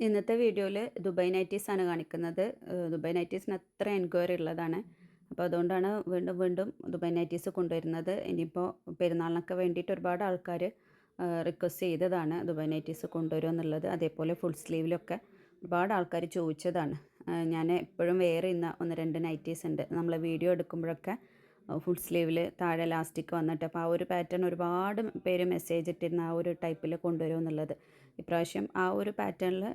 ഇന്നത്തെ വീഡിയോയിൽ ദുബായ് നൈറ്റീസാണ് കാണിക്കുന്നത്. ദുബായ് നൈറ്റീസിന് അത്ര എൻക്വയറി ഉള്ളതാണ്. അപ്പോൾ അതുകൊണ്ടാണ് വീണ്ടും വീണ്ടും ദുബായ് നൈറ്റീസ് കൊണ്ടുവരുന്നത്. ഇനിയിപ്പോൾ പെരുന്നാളിനൊക്കെ വേണ്ടിയിട്ട് ഒരുപാട് ആൾക്കാർ റിക്വസ്റ്റ് ചെയ്തതാണ് ദുബായ് നൈറ്റീസ് കൊണ്ടുവരുമോ എന്നുള്ളത്. അതേപോലെ ഫുൾ സ്ലീവിലൊക്കെ ഒരുപാട് ആൾക്കാർ ചോദിച്ചതാണ്. ഞാൻ എപ്പോഴും വെയർ ചെയ്യുന്ന ഒന്ന് രണ്ട് നൈറ്റീസ് ഉണ്ട്. നമ്മൾ വീഡിയോ എടുക്കുമ്പോഴൊക്കെ ഫുൾ സ്ലീവിൽ താഴെ ലാസ്റ്റിക് വന്നിട്ട്, അപ്പോൾ ആ ഒരു പാറ്റേൺ ഒരുപാട് പേര് മെസ്സേജ് ഇട്ടിരുന്ന ആ ഒരു ടൈപ്പിൽ കൊണ്ടുവരുമോ എന്നുള്ളത്. ഇപ്രാവശ്യം ആ ഒരു പാറ്റേണിൽ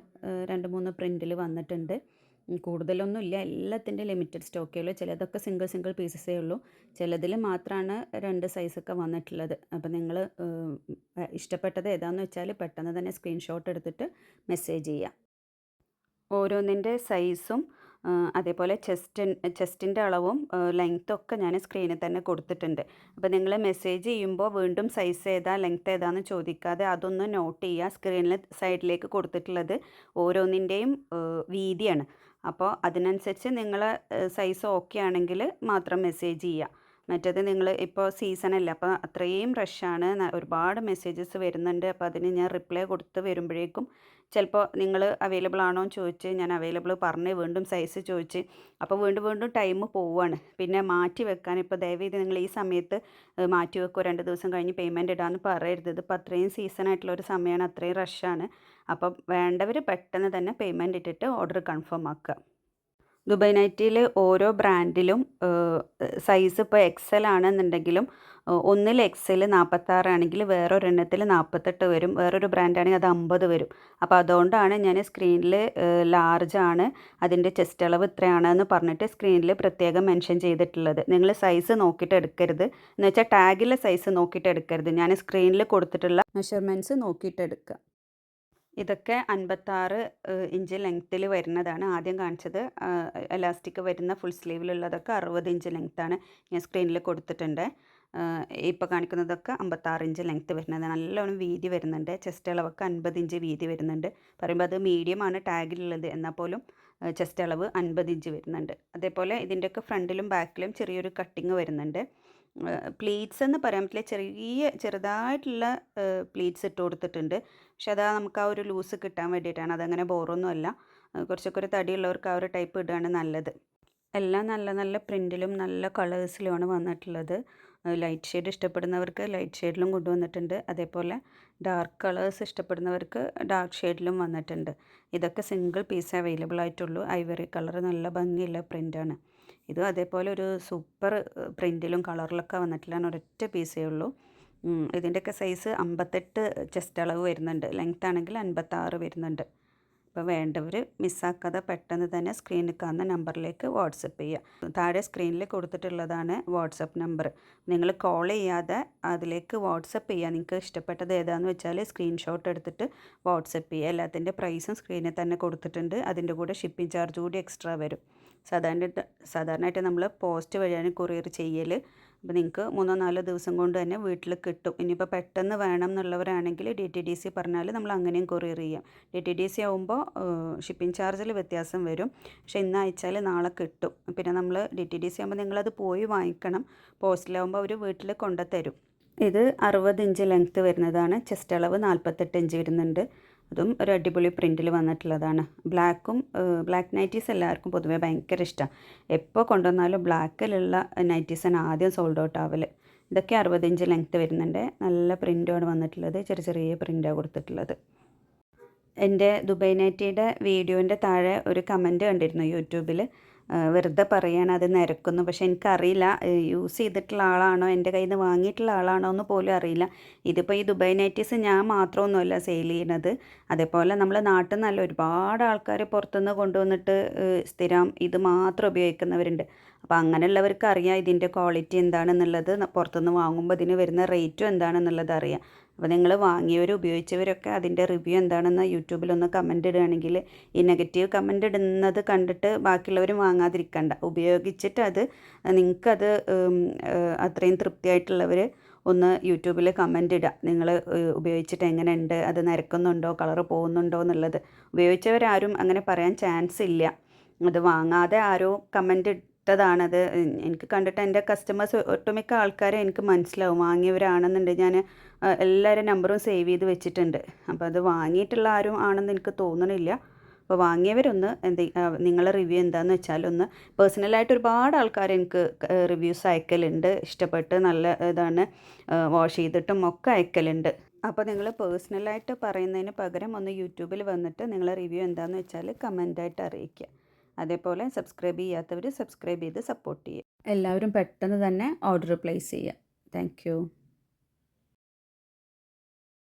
2-3 പ്രിൻറ്റിൽ വന്നിട്ടുണ്ട്. കൂടുതലൊന്നുമില്ല, എല്ലാത്തിൻ്റെ ലിമിറ്റഡ് സ്റ്റോക്കേ ഉള്ളൂ. ചിലതൊക്കെ സിംഗിൾ സിംഗിൾ പീസസേ ഉള്ളൂ. ചിലതിൽ മാത്രമാണ് 2 സൈസൊക്കെ വന്നിട്ടുള്ളത്. അപ്പോൾ നിങ്ങൾ ഇഷ്ടപ്പെട്ടത് ഏതാണെന്ന് വെച്ചാൽ പെട്ടെന്ന് തന്നെ സ്ക്രീൻഷോട്ട് എടുത്തിട്ട് മെസ്സേജ് ചെയ്യുക. ഓരോന്നിൻ്റെ സൈസും അതേപോലെ ചെസ്റ്റിൻ്റെ അളവും ലെങ്ത്തൊക്കെ ഞാൻ സ്ക്രീനിൽ തന്നെ കൊടുത്തിട്ടുണ്ട്. അപ്പോൾ നിങ്ങൾ മെസ്സേജ് ചെയ്യുമ്പോൾ വീണ്ടും സൈസ് ഏതാ ലെങ്ത്ത് ഏതാന്ന് ചോദിക്കാതെ അതൊന്ന് നോട്ട് ചെയ്യുക. സ്ക്രീനിൽ സൈഡിലേക്ക് കൊടുത്തിട്ടുള്ളത് ഓരോന്നിൻ്റെയും വീതിയാണ്. അപ്പോൾ അതിനനുസരിച്ച് നിങ്ങൾ സൈസ് ഓക്കെ ആണെങ്കിൽ മാത്രം മെസ്സേജ് ചെയ്യുക. മറ്റേത് നിങ്ങൾ ഇപ്പോൾ സീസണല്ല, അപ്പോൾ അത്രയും റഷാണ്, ഒരുപാട് മെസ്സേജസ് വരുന്നുണ്ട്. അപ്പോൾ അതിന് ഞാൻ റിപ്ലൈ കൊടുത്ത് വരുമ്പോഴേക്കും ചിലപ്പോൾ നിങ്ങൾ അവൈലബിൾ ആണോ എന്ന് ചോദിച്ച് ഞാൻ അവൈലബിൾ പറഞ്ഞ് വീണ്ടും സൈസ് ചോദിച്ച്, അപ്പോൾ വീണ്ടും വീണ്ടും ടൈം പോവുകയാണ്. പിന്നെ മാറ്റി വെക്കാൻ ഇപ്പോൾ ദയവേത് നിങ്ങൾ ഈ സമയത്ത് മാറ്റി വെക്കുക, 2 ദിവസം കഴിഞ്ഞ് പേയ്മെൻറ്റ് ഇടാമെന്ന് പറയരുത്. ഇതിപ്പോൾ അത്രയും സീസണായിട്ടുള്ള ഒരു സമയമാണ്, അത്രയും റഷാണ്. അപ്പം വേണ്ടവർ പെട്ടെന്ന് തന്നെ പേയ്മെൻറ്റ് ഇട്ടിട്ട് ഓർഡർ കൺഫേം ആക്കുക. ദുബായ് നൈറ്റിയിൽ ഓരോ ബ്രാൻഡിലും സൈസ് ഇപ്പോൾ എക്സൽ ആണെന്നുണ്ടെങ്കിലും ഒന്നിൽ എക്സൽ 46 ആണെങ്കിൽ വേറൊരെണ്ണത്തിൽ 48 വരും, വേറൊരു ബ്രാൻഡാണെങ്കിൽ അത് 50 വരും. അപ്പോൾ അതുകൊണ്ടാണ് ഞാൻ സ്ക്രീനിൽ ലാർജ് ആണ്, അതിൻ്റെ ചെസ്റ്റ് അളവ് ഇത്രയാണെന്ന് പറഞ്ഞിട്ട് സ്ക്രീനിൽ പ്രത്യേകം മെൻഷൻ ചെയ്തിട്ടുള്ളത്. നിങ്ങൾ സൈസ് നോക്കിയിട്ട് എടുക്കരുത്, എന്ന് വെച്ചാൽ ടാഗിലെ സൈസ് നോക്കിയിട്ട് എടുക്കരുത്. ഞാൻ സ്ക്രീനിൽ കൊടുത്തിട്ടുള്ള മെഷർമെൻറ്റ്സ് നോക്കിയിട്ട് എടുക്കുക. ഇതൊക്കെ 56 ഇഞ്ച് ലെങ്ത്തിൽ വരുന്നതാണ്. ആദ്യം കാണിച്ചത് എലാസ്റ്റിക് വരുന്ന ഫുൾ സ്ലീവിലുള്ളതൊക്കെ 60 ഇഞ്ച് ലെങ്ത്താണ് ഞാൻ സ്ക്രീനിൽ കൊടുത്തിട്ടുണ്ട്. ഇപ്പോൾ കാണിക്കുന്നതൊക്കെ 56 ഇഞ്ച് ലെങ്ത്ത് വരുന്നത്, നല്ലോണം വീതി വരുന്നുണ്ട്. ചെസ്റ്റ് അളവൊക്കെ 50 ഇഞ്ച് വീതി വരുന്നുണ്ട്. പറയുമ്പോൾ അത് മീഡിയമാണ് ടാഗിലുള്ളത്, എന്നാൽ പോലും ചെസ്റ്റ് അളവ് 50 ഇഞ്ച് വരുന്നുണ്ട്. അതേപോലെ ഇതിൻ്റെയൊക്കെ ഫ്രണ്ടിലും ബാക്കിലും ചെറിയൊരു കട്ടിങ് വരുന്നുണ്ട്. പ്ലീറ്റ്സ് എന്ന് പറയാൻ പറ്റില്ല, ചെറുതായിട്ടുള്ള പ്ലീറ്റ്സ് ഇട്ട് കൊടുത്തിട്ടുണ്ട്. പക്ഷെ അതാ നമുക്ക് ആ ഒരു ലൂസ് കിട്ടാൻ വേണ്ടിയിട്ടാണ്, അതങ്ങനെ ബോറൊന്നുമല്ല. കുറച്ചൊക്കെ ഒരു തടിയുള്ളവർക്ക് ആ ഒരു ടൈപ്പ് ഇടുകയാണ് നല്ലത്. എല്ലാം നല്ല നല്ല പ്രിൻറ്റിലും നല്ല കളേഴ്സിലുമാണ് വന്നിട്ടുള്ളത്. ലൈറ്റ് ഷെയ്ഡ് ഇഷ്ടപ്പെടുന്നവർക്ക് ലൈറ്റ് ഷെയ്ഡിലും കൊണ്ടുവന്നിട്ടുണ്ട്. അതേപോലെ ഡാർക്ക് കളേഴ്സ് ഇഷ്ടപ്പെടുന്നവർക്ക് ഡാർക്ക് ഷെയ്ഡിലും വന്നിട്ടുണ്ട്. ഇതൊക്കെ സിംഗിൾ പീസ് അവൈലബിൾ ആയിട്ടുള്ളൂ. ഐവറി കളർ നല്ല ഭംഗിയുള്ള പ്രിൻ്റാണ്. ഇതും അതേപോലെ ഒരു സൂപ്പർ പ്രിൻറ്റിലും കളറിലൊക്കെ വന്നിട്ടുള്ള ഒരൊറ്റ പീസേ ഉള്ളൂ. ഇതിൻ്റെയൊക്കെ സൈസ് 58 ചെസ്റ്റ് അളവ് വരുന്നുണ്ട്, ലെങ്ത് ആണെങ്കിൽ 56 വരുന്നുണ്ട്. അപ്പോൾ വേണ്ടവർ മിസ്സാക്കാതെ പെട്ടെന്ന് തന്നെ സ്ക്രീനിൽ കാണുന്ന നമ്പറിലേക്ക് വാട്സപ്പ് ചെയ്യുക. താഴെ സ്ക്രീനിൽ കൊടുത്തിട്ടുള്ളതാണ് വാട്സപ്പ് നമ്പർ. നിങ്ങൾ കോൾ ചെയ്യാതെ അതിലേക്ക് വാട്സപ്പ് ചെയ്യുക. നിങ്ങൾക്ക് ഇഷ്ടപ്പെട്ടത് ഏതാണെന്ന് വെച്ചാൽ സ്ക്രീൻഷോട്ട് എടുത്തിട്ട് വാട്സപ്പ് ചെയ്യുക. എല്ലാത്തിൻ്റെ പ്രൈസും സ്ക്രീനിൽ തന്നെ കൊടുത്തിട്ടുണ്ട്. അതിൻ്റെ കൂടെ ഷിപ്പിംഗ് ചാർജ് കൂടി എക്സ്ട്രാ വരും. സാധാരണയായിട്ട് നമ്മൾ പോസ്റ്റ് വഴിയാണ് കൊറിയർ ചെയ്യൽ. അപ്പോൾ നിങ്ങൾക്ക് 3-4 ദിവസം കൊണ്ട് തന്നെ വീട്ടിൽ കിട്ടും. ഇനിയിപ്പോൾ പെട്ടെന്ന് വേണം എന്നുള്ളവരാണെങ്കിൽ DTDC പറഞ്ഞാൽ നമ്മൾ അങ്ങനെയും കൊറിയർ ചെയ്യാം. DTDC ആകുമ്പോൾ ഷിപ്പിംഗ് ചാർജിൽ വ്യത്യാസം വരും. പക്ഷേ ഇന്ന് അയച്ചാൽ നാളെ കിട്ടും. പിന്നെ നമ്മൾ DTDC ആകുമ്പോൾ നിങ്ങളത് പോയി വാങ്ങിക്കണം. പോസ്റ്റിലാകുമ്പോൾ അവർ വീട്ടിൽ കൊണ്ടുതരും. ഇത് 60 ഇഞ്ച് ലെങ്ത്ത് വരുന്നതാണ്. ചെസ്റ്റ് അളവ് 48 ഇഞ്ച് വരുന്നുണ്ട്. അതും ഒരു അടിപൊളി പ്രിൻറ്റിൽ വന്നിട്ടുള്ളതാണ്. ബ്ലാക്ക് നൈറ്റീസ് എല്ലാവർക്കും പൊതുവേ ഭയങ്കര ഇഷ്ടമാണ്. എപ്പോൾ കൊണ്ടുവന്നാലും ബ്ലാക്കിലുള്ള നൈറ്റീസാണ് ആദ്യം സോൾഡ് ഔട്ട് ആവൽ. ഇതൊക്കെ 60 ഇഞ്ച് ലെങ്ത്ത് വരുന്നുണ്ട്. നല്ല പ്രിൻ്റാണ് വന്നിട്ടുള്ളത്, ചെറിയ ചെറിയ പ്രിൻ്റാണ് കൊടുത്തിട്ടുള്ളത്. എൻ്റെ ദുബായ് നൈറ്റിയുടെ വീഡിയോൻ്റെ താഴെ ഒരു കമൻറ്റ് കണ്ടിരുന്നു യൂട്യൂബിൽ. വെറുതെ പറയാണ് അത് നിരക്കുന്നു. പക്ഷെ എനിക്കറിയില്ല യൂസ് ചെയ്തിട്ടുള്ള ആളാണോ എൻ്റെ കയ്യിൽ നിന്ന് വാങ്ങിയിട്ടുള്ള ആളാണോ എന്ന് പോലും അറിയില്ല. ഇതിപ്പോൾ ഈ ദുബായ് നൈറ്റീസ് ഞാൻ മാത്രമൊന്നുമല്ല സെയിൽ ചെയ്യുന്നത്. അതേപോലെ നമ്മൾ നാട്ടിൽ നിന്നല്ല ഒരുപാട് ആൾക്കാർ പുറത്തുനിന്ന് കൊണ്ടുവന്നിട്ട് സ്ഥിരം ഇത് മാത്രം ഉപയോഗിക്കുന്നവരുണ്ട്. അപ്പോൾ അങ്ങനെയുള്ളവർക്ക് അറിയാം ഇതിൻ്റെ ക്വാളിറ്റി എന്താണെന്നുള്ളത്, പുറത്തുനിന്ന് വാങ്ങുമ്പോൾ ഇതിന് വരുന്ന റേറ്റും എന്താണെന്നുള്ളത് അറിയാം. അപ്പോൾ നിങ്ങൾ വാങ്ങിയവരും ഉപയോഗിച്ചവരൊക്കെ അതിൻ്റെ റിവ്യൂ എന്താണെന്ന് യൂട്യൂബിലൊന്ന് കമൻറ്റ് ഇടുകയാണെങ്കിൽ, ഈ നെഗറ്റീവ് കമൻറ്റ് ഇടുന്നത് കണ്ടിട്ട് ബാക്കിയുള്ളവരും വാങ്ങാതിരിക്കണ്ട. ഉപയോഗിച്ചിട്ട് അത് നിങ്ങൾക്കത് അത്രയും തൃപ്തിയായിട്ടുള്ളവർ ഒന്ന് യൂട്യൂബിൽ കമൻറ്റ് ഇടുക. നിങ്ങൾ ഉപയോഗിച്ചിട്ട് എങ്ങനെയുണ്ട്, അത് നരക്കുന്നുണ്ടോ, കളറ് പോകുന്നുണ്ടോ എന്നുള്ളത്. ഉപയോഗിച്ചവരാരും അങ്ങനെ പറയാൻ ചാൻസ് ഇല്ല. അത് വാങ്ങാതെ ആരോ കമൻറ്റ് ഇട്ടതാണത്. എനിക്ക് കണ്ടിട്ട് എൻ്റെ കസ്റ്റമേഴ്സ് ഒട്ടുമിക്ക ആൾക്കാരെ എനിക്ക് മനസ്സിലാവും വാങ്ങിയവരാണെന്നുണ്ട്. ഞാൻ എല്ലാവരും നമ്പറും സേവ് ചെയ്ത് വെച്ചിട്ടുണ്ട്. അപ്പോൾ അത് വാങ്ങിയിട്ടുള്ള ആരും ആണെന്ന് എനിക്ക് തോന്നണില്ല. അപ്പോൾ വാങ്ങിയവരൊന്ന് നിങ്ങളെ റിവ്യൂ എന്താണെന്ന് വെച്ചാൽ ഒന്ന് പേഴ്സണലായിട്ട് ഒരുപാട് ആൾക്കാർ എനിക്ക് റിവ്യൂസ് അയക്കലുണ്ട്, ഇഷ്ടപ്പെട്ട് നല്ല ഇതാണ്, വാഷ് ചെയ്തിട്ടും ഒക്കെ അയക്കലുണ്ട്. അപ്പോൾ നിങ്ങൾ പേഴ്സണലായിട്ട് പറയുന്നതിന് പകരം ഒന്ന് യൂട്യൂബിൽ വന്നിട്ട് നിങ്ങളെ റിവ്യൂ എന്താണെന്ന് വെച്ചാൽ കമൻ്റായിട്ട് അറിയിക്കുക. അതേപോലെ സബ്സ്ക്രൈബ് ചെയ്യാത്തവർ സബ്സ്ക്രൈബ് ചെയ്ത് സപ്പോർട്ട് ചെയ്യുക. എല്ലാവരും പെട്ടെന്ന് തന്നെ ഓർഡർ പ്ലേസ് ചെയ്യുക. Thank you.